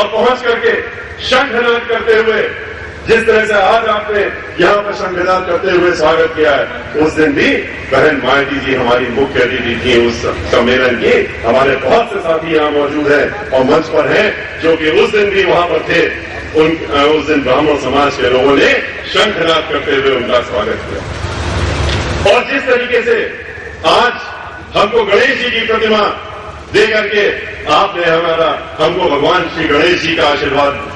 और पहुंच करके शंखनाद करते हुए जिस तरह से आज आपने यहां पर शंखनाद करते हुए स्वागत किया है, उस दिन भी बहन मायावती जी हमारी मुख्य अतिथि थी उस सम्मेलन की। हमारे बहुत से साथी यहां मौजूद हैं और मंच पर हैं जो कि उस दिन भी वहां पर थे। उस दिन ब्राह्मण समाज के लोगों ने शंखनाद करते हुए उनका स्वागत किया। और जिस तरीके से आज हमको गणेश जी की प्रतिमा दे करके आपने हमको भगवान श्री गणेश जी का आशीर्वाद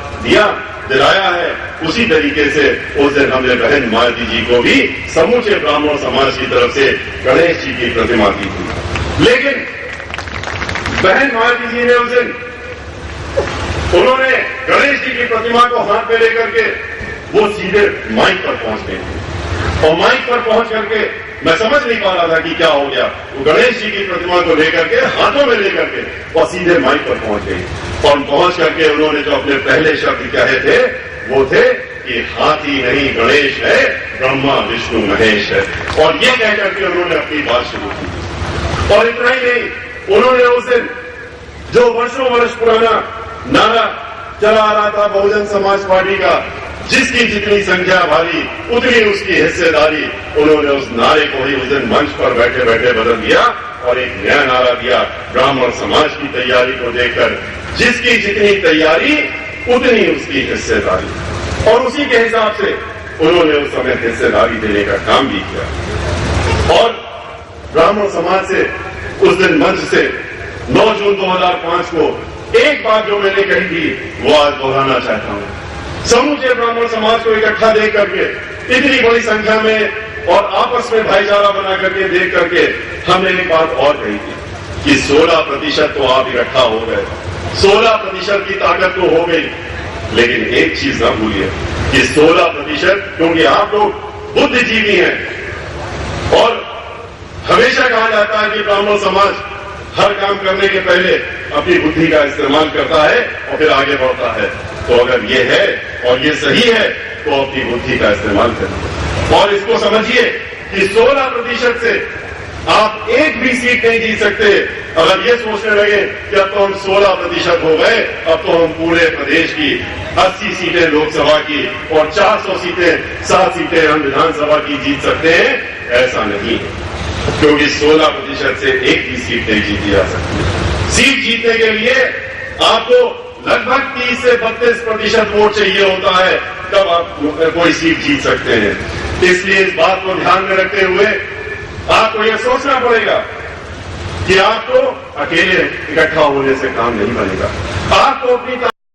दिलाया है, उसी तरीके से उस दिन हमने बहन मायावती जी को भी समूचे ब्राह्मण समाज की तरफ से गणेश जी की प्रतिमा दी थी। लेकिन बहन मायावती जी ने उस दिन उन्होंने गणेश जी की प्रतिमा को हाथ में लेकर के वो सीधे माइक पर पहुंच गए और माइक पर पहुंच करके मैं समझ नहीं पा रहा था कि क्या हो गया। वो गणेश जी की प्रतिमा को लेकर के हाथों में लेकर के और सीधे माइक पर पहुंच गई और पहुंच करके उन्होंने जो अपने पहले शब्द कहे थे वो थे कि हाथी नहीं गणेश है, ब्रह्मा विष्णु महेश है। और ये कह करके उन्होंने अपनी बात शुरू की। और इतना ही नहीं, उन्होंने उस दिन जो वर्षों वर्ष पुराना नारा चला आ रहा था बहुजन समाज पार्टी का, जिसकी जितनी संख्या भारी उतनी उसकी हिस्सेदारी, उन्होंने उस नारे को ही उस दिन मंच पर बैठे बैठे बदल दिया और एक नया नारा दिया ब्राह्मण समाज की तैयारी को देखकर, जिसकी जितनी तैयारी उतनी उसकी हिस्सेदारी। और उसी के हिसाब से उन्होंने उस समय हिस्सेदारी देने का काम भी किया। और ब्राह्मण समाज से उस दिन मंच से 9 जून 2005 को एक बात जो मैंने कही थी वो आज दोहराना चाहता हूं। समूचे ब्राह्मण समाज को इकट्ठा देख करके, इतनी बड़ी संख्या में और आपस में भाईचारा बना करके देख करके हमने एक बात और कही थी कि 16% तो आप इकट्ठा हो गए, 16% की ताकत तो हो गई, लेकिन एक चीज ना भूलिए कि 16%, क्योंकि आप लोग बुद्धिजीवी हैं और हमेशा कहा जाता है कि ब्राह्मण समाज हर काम करने के पहले अपनी बुद्धि का इस्तेमाल करता है और फिर आगे बढ़ता है। तो अगर ये है और ये सही है तो अपनी बुद्धि का इस्तेमाल करिए और इसको समझिए कि 16% से आप एक भी सीट नहीं जीत सकते। अगर ये सोचने लगे कि अब तो हम 16% हो गए, अब तो हम पूरे प्रदेश की 80 सीटें लोकसभा की और 400 सीटें 7 सीटें हम विधानसभा की जीत सकते हैं, ऐसा नहीं है। क्योंकि 16% से एक भी सीट नहीं जीती जा सकती। सीट जीतने के लिए आपको लगभग 30 से 32% वोट चाहिए होता है, तब आप कोई सीट जीत सकते हैं। इसलिए इस बात को ध्यान में रखते हुए आपको यह सोचना पड़ेगा कि आपको अकेले इकट्ठा होने से काम नहीं बनेगा। आपको अपनी